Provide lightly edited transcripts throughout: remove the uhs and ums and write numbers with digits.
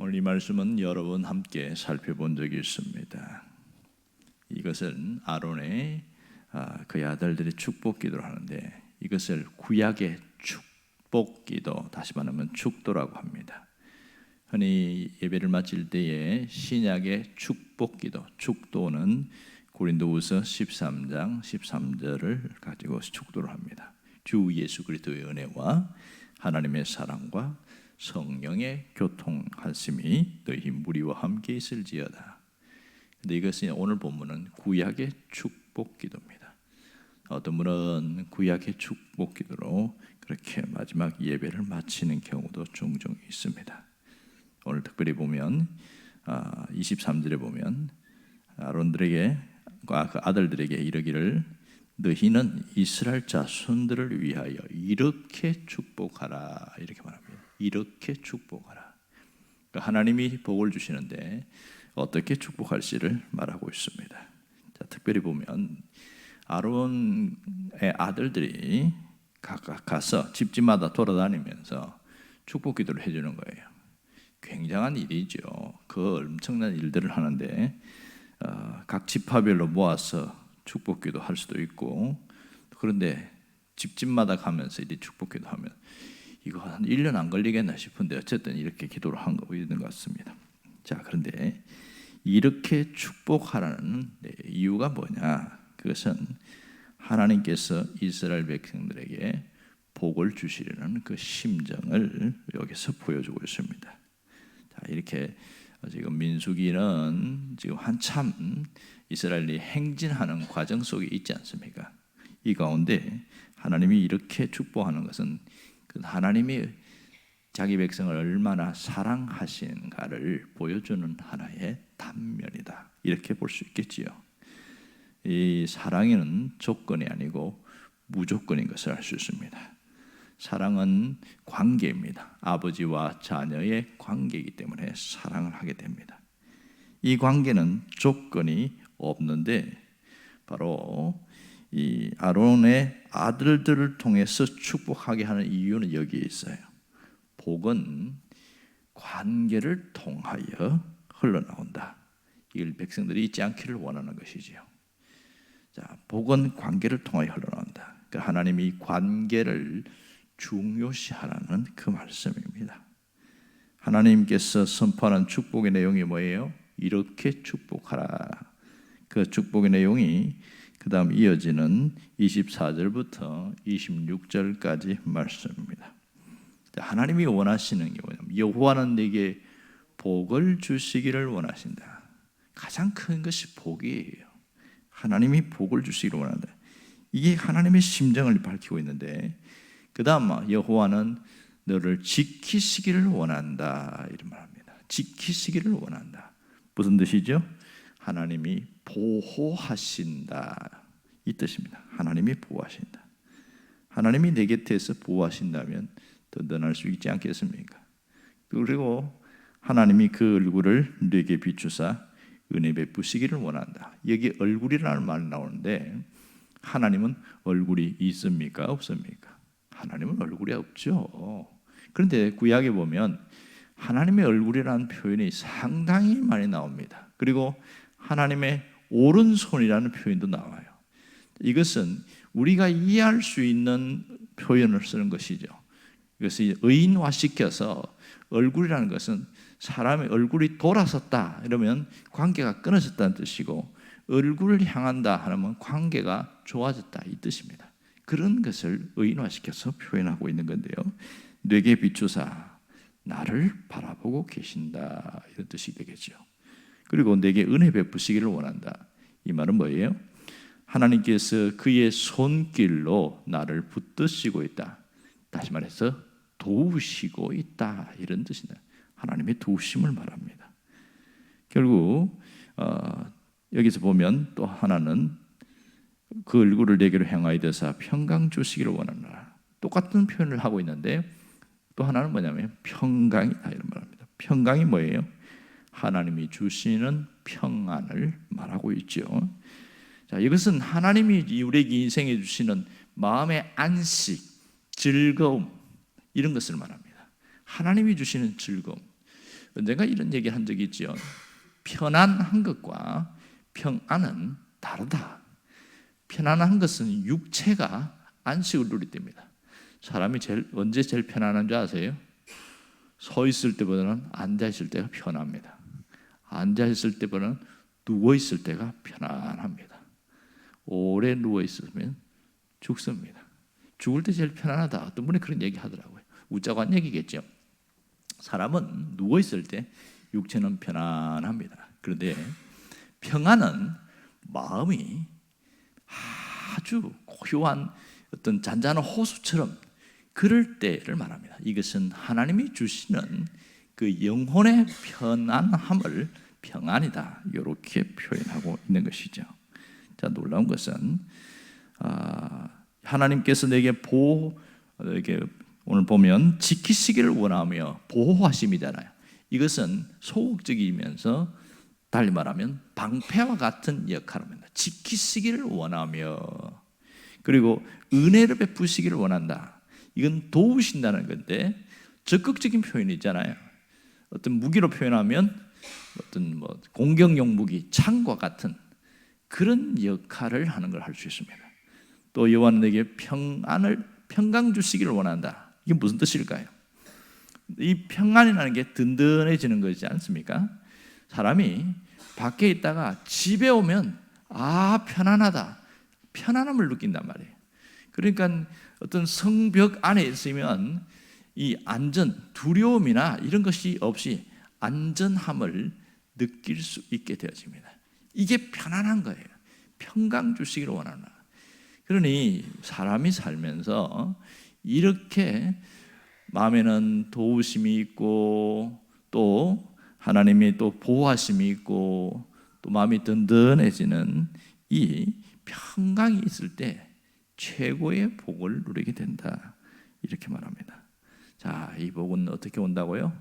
오늘 이 말씀은 여러 번 함께 살펴본 적이 있습니다. 이것은 아론의 그의 아들들이 축복기도를 하는데 이것을 구약의 축복기도, 다시 말하면 축도라고 합니다. 흔히 예배를 마칠 때에 신약의 축복기도, 축도는 고린도후서 13장 13절을 가지고 축도를 합니다. 주 예수 그리스도의 은혜와 하나님의 사랑과 성령의 교통하심이 너희 무리와 함께 있을지어다. 근데 이것은 오늘 본문은 구약의 축복기도입니다. 어떤 분은 구약의 축복기도로 그렇게 마지막 예배를 마치는 경우도 종종 있습니다. 오늘 특별히 보면 23절에 보면 아론들에게 그 아들들에게 이르기를 너희는 이스라엘 자손들을 위하여 이렇게 축복하라, 이렇게 말합니다. 이렇게 축복하라. 그러니까 하나님이 복을 주시는데 어떻게 축복할지를 말하고 있습니다. 자, 특별히 보면 아론의 아들들이 각각 가서 집집마다 돌아다니면서 축복기도를 해주는 거예요. 굉장한 일이죠. 그 엄청난 일들을 하는데 각 지파별로 모아서 축복기도 할 수도 있고, 그런데 집집마다 가면서 이렇게 축복기도 하면 이거 한 1년 안 걸리겠나 싶은데 어쨌든 이렇게 기도를 한 거 있는 것 같습니다. 자, 그런데 이렇게 축복하라는 이유가 뭐냐? 그것은 하나님께서 이스라엘 백성들에게 복을 주시려는 그 심정을 여기서 보여주고 있습니다. 자, 이렇게 지금 민수기는 지금 한참 이스라엘이 행진하는 과정 속에 있지 않습니까? 이 가운데 하나님이 이렇게 축복하는 것은 하나님이 자기 백성을 얼마나 사랑하시는가를 보여주는 하나의 단면이다, 이렇게 볼 수 있겠지요. 이 사랑에는 조건이 아니고 무조건인 것을 알 수 있습니다. 사랑은 관계입니다. 아버지와 자녀의 관계이기 때문에 사랑을 하게 됩니다. 이 관계는 조건이 없는데 바로 이 아론의 아들들을 통해서 축복하게 하는 이유는 여기에 있어요. 복은 관계를 통하여 흘러나온다. 이걸 백성들이 잊지 않기를 원하는 것이지요. 자, 복은 관계를 통하여 흘러나온다. 그러니까 하나님이 관계를 중요시하라는 그 말씀입니다. 하나님께서 선포하는 축복의 내용이 뭐예요? 이렇게 축복하라. 그 축복의 내용이 그 다음 이어지는 24절부터 26절까지 말씀입니다. 하나님이 원하시는 게 뭐냐면 여호와는 네게 복을 주시기를 원하신다. 가장 큰 것이 복이에요. 하나님이 복을 주시기를 원한다. 이게 하나님의 심정을 밝히고 있는데 그 다음 여호와는 너를 지키시기를 원한다, 이런 말합니다. 지키시기를 원한다. 무슨 뜻이죠? 하나님이 보호하신다, 이 뜻입니다. 하나님이 보호하신다. 하나님이 내 곁에서 보호하신다면 든든할 수 있지 않겠습니까? 그리고 하나님이 그 얼굴을 내게 비추사 은혜 베푸시기를 원한다. 여기 얼굴이라는 말이 나오는데 하나님은 얼굴이 있습니까? 없습니까? 하나님은 얼굴이 없죠. 그런데 구약에 보면 하나님의 얼굴이라는 표현이 상당히 많이 나옵니다. 그리고 하나님의 오른손이라는 표현도 나와요. 이것은 우리가 이해할 수 있는 표현을 쓰는 것이죠. 이것을 의인화시켜서 얼굴이라는 것은 사람의 얼굴이 돌아섰다 이러면 관계가 끊어졌다는 뜻이고, 얼굴을 향한다 하면 관계가 좋아졌다, 이 뜻입니다. 그런 것을 의인화시켜서 표현하고 있는 건데요. 내게 비추사 나를 바라보고 계신다, 이런 뜻이 되겠죠. 그리고 내게 은혜 베푸시기를 원한다. 이 말은 뭐예요? 하나님께서 그의 손길로 나를 붙드시고 있다. 다시 말해서 도우시고 있다, 이런 뜻이다. 하나님의 도우심을 말합니다. 결국 여기서 보면 또 하나는 그 얼굴을 내게로 향하여 되사 평강 주시기를 원하노라. 똑같은 표현을 하고 있는데 또 하나는 뭐냐면 평강이다, 이런 말합니다. 평강이 뭐예요? 하나님이 주시는 평안을 말하고 있죠. 자, 이것은 하나님이 우리에게 인생에 주시는 마음의 안식, 즐거움, 이런 것을 말합니다. 하나님이 주시는 즐거움. 언젠가 이런 얘기를 한 적이 있죠. 편안한 것과 평안은 다르다. 편안한 것은 육체가 안식을 누릴 때입니다. 사람이 언제 제일 편안한 줄 아세요? 서 있을 때보다는 앉아 있을 때가 편합니다. 앉아 있을 때보다는 누워 있을 때가 편안합니다. 오래 누워 있으면 죽습니다. 죽을 때 제일 편안하다. 어떤 분이 그런 얘기 하더라고요. 웃자고 한 얘기겠죠. 사람은 누워 있을 때 육체는 편안합니다. 그런데 평안은 마음이 아주 고요한 어떤 잔잔한 호수처럼 그럴 때를 말합니다. 이것은 하나님이 주시는 그 영혼의 편안함을 평안이다, 이렇게 표현하고 있는 것이죠. 자, 놀라운 것은 하나님께서 내게 이렇게 오늘 보면 지키시기를 원하며 보호하심이잖아요. 이것은 소극적이면서 달리 말하면 방패와 같은 역할을 합니다. 지키시기를 원하며, 그리고 은혜를 베푸시기를 원한다. 이건 도우신다는 건데 적극적인 표현이 있잖아요. 어떤 무기로 표현하면 어떤 공격용 무기, 창과 같은 그런 역할을 하는 걸 할 수 있습니다. 또 여호와는 내게 평강 주시기를 원한다. 이게 무슨 뜻일까요? 이 평안이라는 게 든든해지는 것이지 않습니까? 사람이 밖에 있다가 집에 오면 편안하다, 편안함을 느낀단 말이에요. 그러니까 어떤 성벽 안에 있으면 이 안전, 두려움이나 이런 것이 없이 안전함을 느낄 수 있게 되어집니다. 이게 편안한 거예요. 평강 주시기를 원하는. 그러니 사람이 살면서 이렇게 마음에는 도우심이 있고 또 하나님이 또 보호하심이 있고 또 마음이 든든해지는 이 평강이 있을 때 최고의 복을 누리게 된다, 이렇게 말합니다. 자, 이 복은 어떻게 온다고요?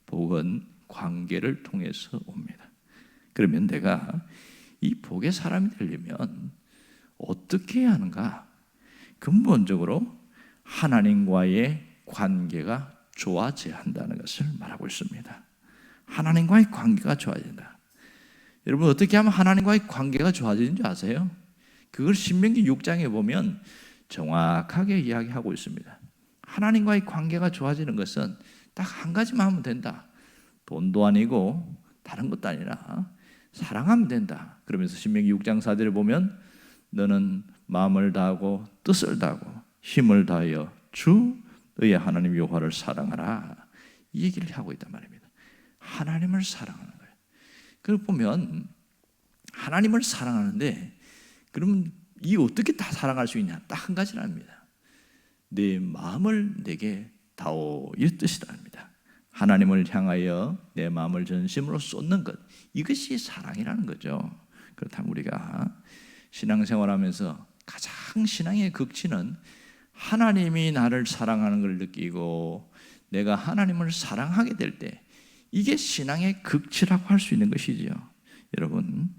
복은 관계를 통해서 옵니다. 그러면 내가 이 복의 사람이 되려면 어떻게 해야 하는가? 근본적으로 하나님과의 관계가 좋아져야 한다는 것을 말하고 있습니다. 하나님과의 관계가 좋아야 된다. 여러분, 어떻게 하면 하나님과의 관계가 좋아지는지 아세요? 그걸 신명기 6장에 보면 정확하게 이야기하고 있습니다. 하나님과의 관계가 좋아지는 것은 딱 한 가지만 하면 된다. 돈도 아니고 다른 것도 아니라 사랑하면 된다. 그러면서 신명기 6장 4절에 보면 너는 마음을 다하고 뜻을 다하고 힘을 다하여 주 너의 하나님 여호와를 사랑하라, 이 얘기를 하고 있단 말입니다. 하나님을 사랑하는 거예요. 그걸 보면 하나님을 사랑하는데 그러면 이 어떻게 다 사랑할 수 있냐? 딱 한 가지랍니다. 내 마음을 내게 다오, 이 뜻이랍니다. 하나님을 향하여 내 마음을 전심으로 쏟는 것, 이것이 사랑이라는 거죠. 그렇다면 우리가 신앙생활하면서 가장 신앙의 극치는 하나님이 나를 사랑하는 걸 느끼고 내가 하나님을 사랑하게 될 때, 이게 신앙의 극치라고 할 수 있는 것이지요. 여러분,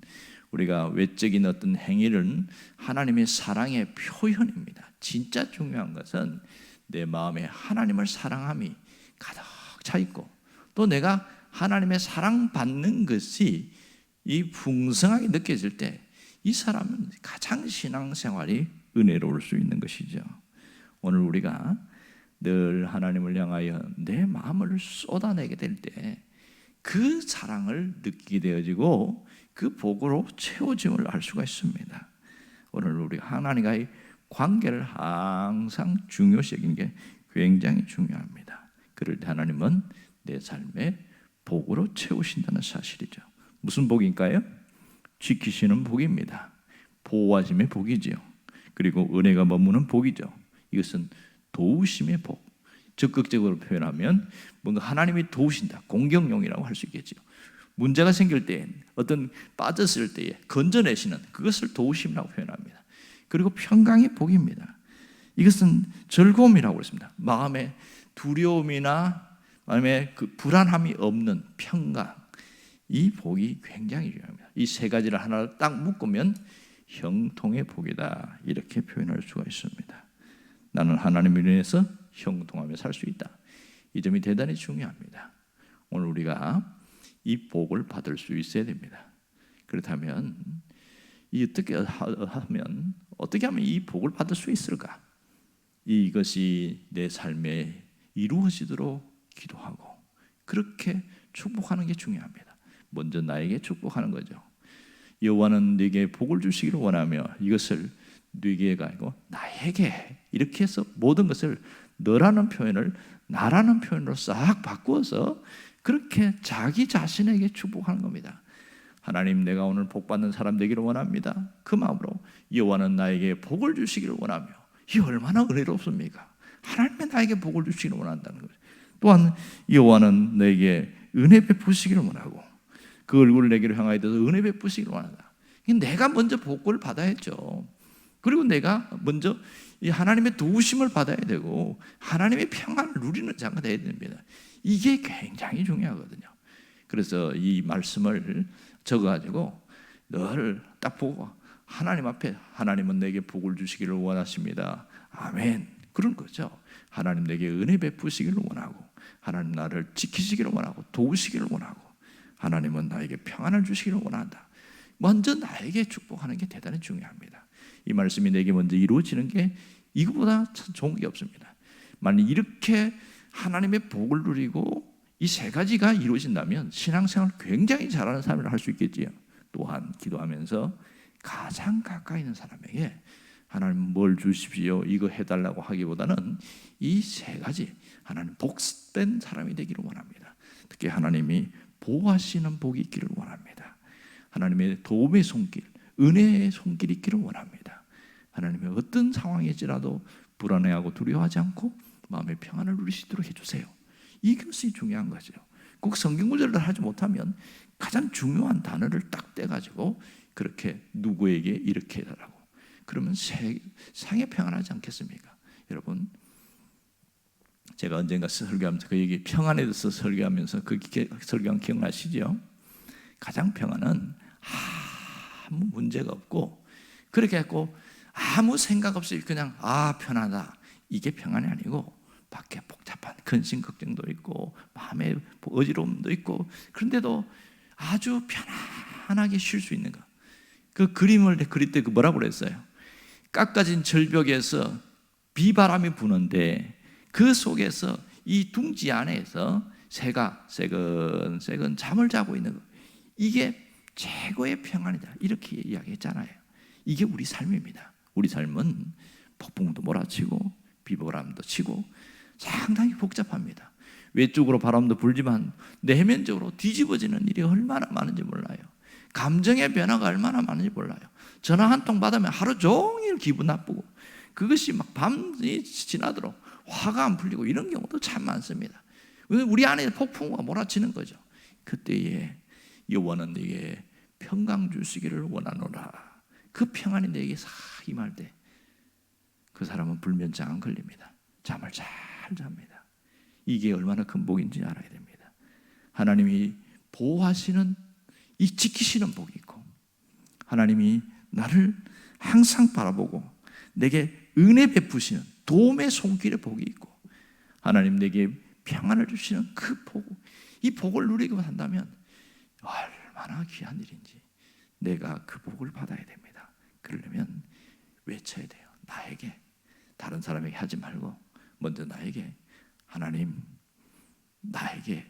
우리가 외적인 어떤 행위는 하나님의 사랑의 표현입니다. 진짜 중요한 것은 내 마음에 하나님을 사랑함이 가득 차 있고 또 내가 하나님의 사랑받는 것이 이 풍성하게 느껴질 때 이 사람은 가장 신앙생활이 은혜로울 수 있는 것이죠. 오늘 우리가 늘 하나님을 향하여 내 마음을 쏟아내게 될 때 그 사랑을 느끼게 되어지고 그 복으로 채워짐을 알 수가 있습니다. 오늘 우리가 하나님과의 관계를 항상 중요시 여기는 게 굉장히 중요합니다. 그럴 때 하나님은 내 삶에 복으로 채우신다는 사실이죠. 무슨 복일까요? 지키시는 복입니다. 보호하심의 복이죠. 그리고 은혜가 머무는 복이죠. 이것은 도우심의 복. 적극적으로 표현하면 뭔가 하나님이 도우신다, 공격용이라고 할 수 있겠죠. 문제가 생길 때, 어떤 빠졌을 때에 건져내시는 그것을 도우심이라고 표현합니다. 그리고 평강의 복입니다. 이것은 즐거움이라고 했습니다. 마음에 두려움이나 마음에 그 불안함이 없는 평강, 이 복이 굉장히 중요합니다. 이 세 가지를 하나로 딱 묶으면 형통의 복이다, 이렇게 표현할 수가 있습니다. 나는 하나님을 인해서 형통하며 살 수 있다. 이 점이 대단히 중요합니다. 오늘 우리가 이 복을 받을 수 있어야 됩니다. 그렇다면 어떻게 하면 이 복을 받을 수 있을까? 이것이 내 삶에 이루어지도록 기도하고 그렇게 축복하는 게 중요합니다. 먼저 나에게 축복하는 거죠. 여호와는 네게 복을 주시기를 원하며 이것을 네게가 아니고 나에게 이렇게 해서 모든 것을 너라는 표현을 나라는 표현으로 싹 바꾸어서 그렇게 자기 자신에게 축복하는 겁니다. 하나님, 내가 오늘 복 받는 사람 되기를 원합니다. 그 마음으로 여호와는 나에게 복을 주시기를 원하며, 이 얼마나 은혜롭습니까? 하나님이 나에게 복을 주시기를 원한다는 거죠. 또한 여호와는 내게 은혜 베푸시기를 원하고 그 얼굴을 내게로 향하여 대서 은혜 베푸시기를 원한다. 내가 먼저 복을 받아야죠. 그리고 내가 먼저 이 하나님의 도우심을 받아야 되고 하나님의 평안을 누리는 자가 되어야 됩니다. 이게 굉장히 중요하거든요. 그래서 이 말씀을 적어가지고 늘 딱 보고 하나님 앞에, 하나님은 내게 복을 주시기를 원하십니다. 아멘. 그런 거죠. 하나님 내게 은혜 베푸시기를 원하고 하나님 나를 지키시기를 원하고 도우시기를 원하고 하나님은 나에게 평안을 주시기를 원한다. 먼저 나에게 축복하는 게 대단히 중요합니다. 이 말씀이 내게 먼저 이루어지는 게 이거보다 참 좋은 게 없습니다. 만약 이렇게 하나님의 복을 누리고 이 세 가지가 이루어진다면 신앙생활을 굉장히 잘하는 사람이라 할 수 있겠지요. 또한 기도하면서 가장 가까이 있는 사람에게 하나님 뭘 주십시오 이거 해달라고 하기보다는 이 세 가지 하나님 복된 사람이 되기를 원합니다. 특히 하나님이 보호하시는 복이 있기를 원합니다. 하나님의 도움의 손길, 은혜의 손길이 있기를 원합니다. 하나님의 어떤 상황일지라도 불안해하고 두려워하지 않고 마음의 평안을 누리시도록 해주세요. 이것이 중요한 거죠. 꼭 성경 구절을 하지 못하면 가장 중요한 단어를 딱 떼가지고 그렇게 누구에게 이렇게 해달라고 그러면 세상에 평안하지 않겠습니까? 여러분, 제가 언젠가 설교하면서 그 얘기 평안에 대해서 설교하면서 그 설교한 기억나시죠? 가장 평안은 아무 문제가 없고 그렇게 했고 아무 생각 없이 그냥 편하다 이게 평안이 아니고 밖에 복잡한 근심 걱정도 있고 마음의 어지러움도 있고 그런데도 아주 편안하게 쉴 수 있는 거. 그 그림을 그릴 때 뭐라고 그랬어요? 깎아진 절벽에서 비바람이 부는데 그 속에서 이 둥지 안에서 새가 새근새근 잠을 자고 있는 거. 이게 최고의 평안이다. 이렇게 이야기했잖아요. 이게 우리 삶입니다. 우리 삶은 폭풍도 몰아치고 비바람도 치고 상당히 복잡합니다. 외쪽으로 바람도 불지만 내면적으로 뒤집어지는 일이 얼마나 많은지 몰라요. 감정의 변화가 얼마나 많은지 몰라요. 전화 한 통 받으면 하루 종일 기분 나쁘고 그것이 막 밤이 지나도록 화가 안 풀리고 이런 경우도 참 많습니다. 우리 안에 폭풍우가 몰아치는 거죠. 그때에 여호와는 네게 평강 주시기를 원하노라. 그 평안이 내게 싹 임할 때 그 사람은 불면증 안 걸립니다. 잠을 잘 잡니다. 이게 얼마나 큰 복인지 알아야 됩니다. 하나님이 보호하시는 이 지키시는 복이 있고 하나님이 나를 항상 바라보고 내게 은혜 베푸시는 도움의 손길의 복이 있고 하나님 내게 평안을 주시는 그 복, 이 복을 누리고 한다면 얼마나 귀한 일인지 내가 그 복을 받아야 됩니다. 그러려면 외쳐야 돼요. 나에게, 다른 사람에게 하지 말고 먼저 나에게, 하나님 나에게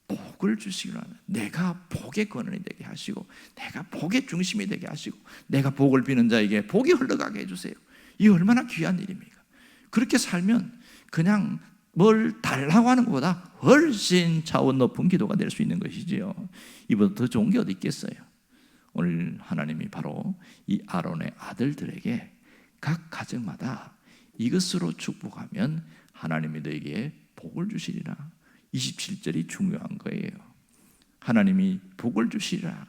복을 주시기로 하면 내가 복의 근원이 되게 하시고 내가 복의 중심이 되게 하시고 내가 복을 비는 자에게 복이 흘러가게 해주세요. 이 얼마나 귀한 일입니까? 그렇게 살면 그냥 뭘 달라고 하는 것보다 훨씬 차원 높은 기도가 될 수 있는 것이지요. 이보다 더 좋은 게 어디 있겠어요? 오늘 하나님이 바로 이 아론의 아들들에게 각 가정마다 이것으로 축복하면 하나님이 너에게 복을 주시리라. 27절이 중요한 거예요. 하나님이 복을 주시리라.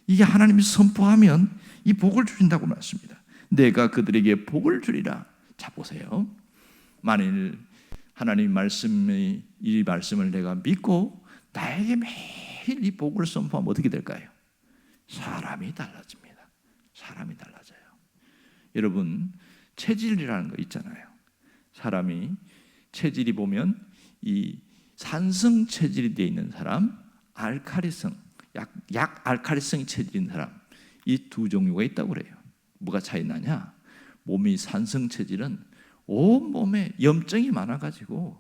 이게 하나님이 선포하면 이 복을 주신다고 말씀입니다. 내가 그들에게 복을 주리라. 자 보세요. 만일 하나님 말씀이 이 말씀을 내가 믿고 나에게 매일 이 복을 선포하면 어떻게 될까요? 사람이 달라집니다. 사람이 달라져요. 여러분, 체질이라는 거 있잖아요. 사람이 체질이 보면 이 산성 체질이 되어 있는 사람, 알칼리성, 약 알칼리성 체질인 사람, 이 두 종류가 있다고 그래요. 뭐가 차이 나냐? 몸이 산성 체질은 온 몸에 염증이 많아가지고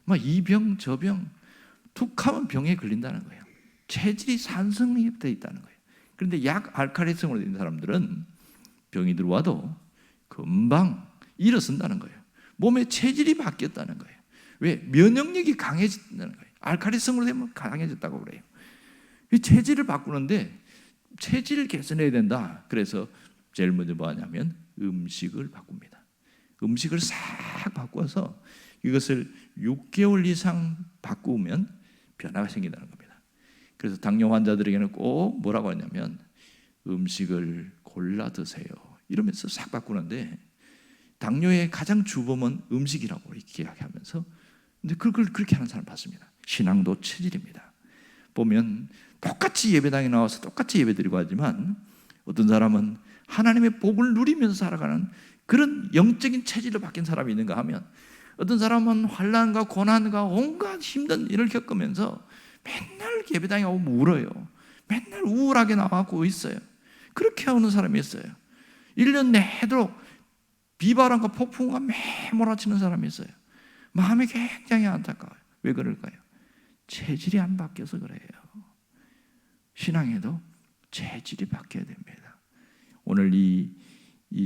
막 이 병 저 병 툭하면 병에 걸린다는 거예요. 체질이 산성이 되어 있다는 거예요. 그런데 약 알칼리성으로 된 사람들은 병이 들어와도 금방 일어선다는 거예요. 몸의 체질이 바뀌었다는 거예요. 왜? 면역력이 강해진다는 거예요. 알칼리성으로 되면 강해졌다고 그래요. 이 체질을 바꾸는데 체질을 개선해야 된다. 그래서 제일 먼저 뭐 하냐면 음식을 바꿉니다. 음식을 싹 바꿔서 이것을 6개월 이상 바꾸면 변화가 생긴다는 겁니다. 그래서 당뇨 환자들에게는 꼭 뭐라고 하냐면 음식을 골라 드세요 이러면서 싹 바꾸는데, 당뇨의 가장 주범은 음식이라고 이렇게 이야기하면서, 근데 그걸 그렇게 하는 사람 봤습니다. 신앙도 체질입니다. 보면 똑같이 예배당에 나와서 똑같이 예배드리고 하지만 어떤 사람은 하나님의 복을 누리면서 살아가는 그런 영적인 체질로 바뀐 사람이 있는가 하면, 어떤 사람은 환난과 고난과 온갖 힘든 일을 겪으면서 맨날 예배당에 오면 울어요. 맨날 우울하게 나와고 있어요. 그렇게 오는 사람이 있어요. 1년 내도록 비바람과 폭풍과 매몰아치는 사람이 있어요. 마음이 굉장히 안타까워요. 왜 그럴까요? 체질이 안 바뀌어서 그래요. 신앙에도 체질이 바뀌어야 됩니다. 오늘 이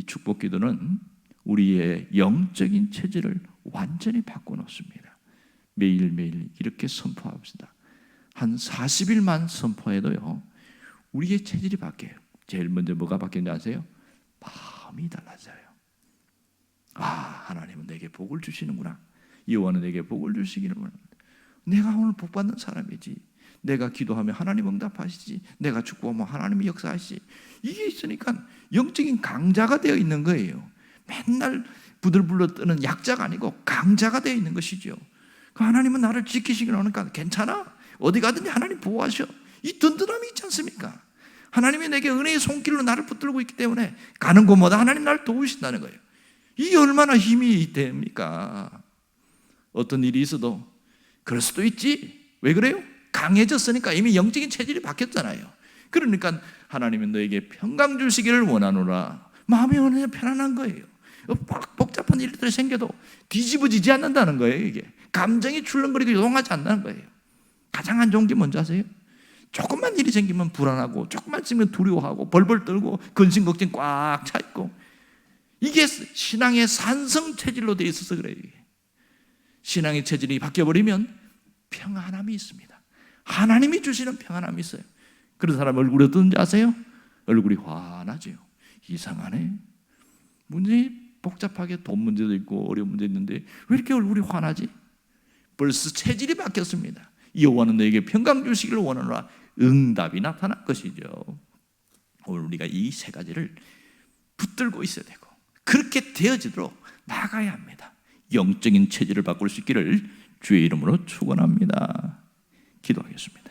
축복 기도는 우리의 영적인 체질을 완전히 바꿔놓습니다. 매일매일 이렇게 선포합시다. 한 40일만 선포해도요, 우리의 체질이 바뀌어요. 제일 먼저 뭐가 바뀌는지 아세요? 마음이 달라져요. 아, 하나님은 내게 복을 주시는구나. 여호와는 내게 복을 주시기를. 내가 오늘 복 받는 사람이지. 내가 기도하면 하나님 응답하시지. 내가 축복하면 하나님이 역사하시지. 이게 있으니까 영적인 강자가 되어 있는 거예요. 맨날 부들불러 뜨는 약자가 아니고 강자가 되어 있는 것이죠. 그 하나님은 나를 지키시기로 하니까 괜찮아. 어디 가든지 하나님 보호하셔. 이 든든함이 있지 않습니까? 하나님이 내게 은혜의 손길로 나를 붙들고 있기 때문에 가는 곳마다 하나님 나를 도우신다는 거예요. 이게 얼마나 힘이 됩니까? 어떤 일이 있어도 그럴 수도 있지. 왜 그래요? 강해졌으니까 이미 영적인 체질이 바뀌었잖아요. 그러니까 하나님은 너에게 평강 주시기를 원하노라. 마음이 어느 편안한 거예요. 복잡한 일들이 생겨도 뒤집어지지 않는다는 거예요. 이게 감정이 출렁거리고 요동하지 않는다는 거예요. 가장 안 좋은 게 뭔지 아세요? 조금만 일이 생기면 불안하고, 조금만 있으면 두려워하고, 벌벌 떨고, 근심 걱정 꽉 차 있고. 이게 신앙의 산성 체질로 되어 있어서 그래요. 신앙의 체질이 바뀌어버리면 평안함이 있습니다. 하나님이 주시는 평안함이 있어요. 그런 사람 얼굴이 어떤지 아세요? 얼굴이 환하죠. 이상하네. 문제 복잡하게 돈 문제도 있고 어려운 문제 있는데 왜 이렇게 얼굴이 환하지? 벌써 체질이 바뀌었습니다. 여호와는 너에게 평강 주시기를 원하노라. 응답이 나타날 것이죠. 오늘 우리가 이 세 가지를 붙들고 있어야 되고 그렇게 되어지도록 나가야 합니다. 영적인 체질을 바꿀 수 있기를 주의 이름으로 축원합니다. 기도하겠습니다.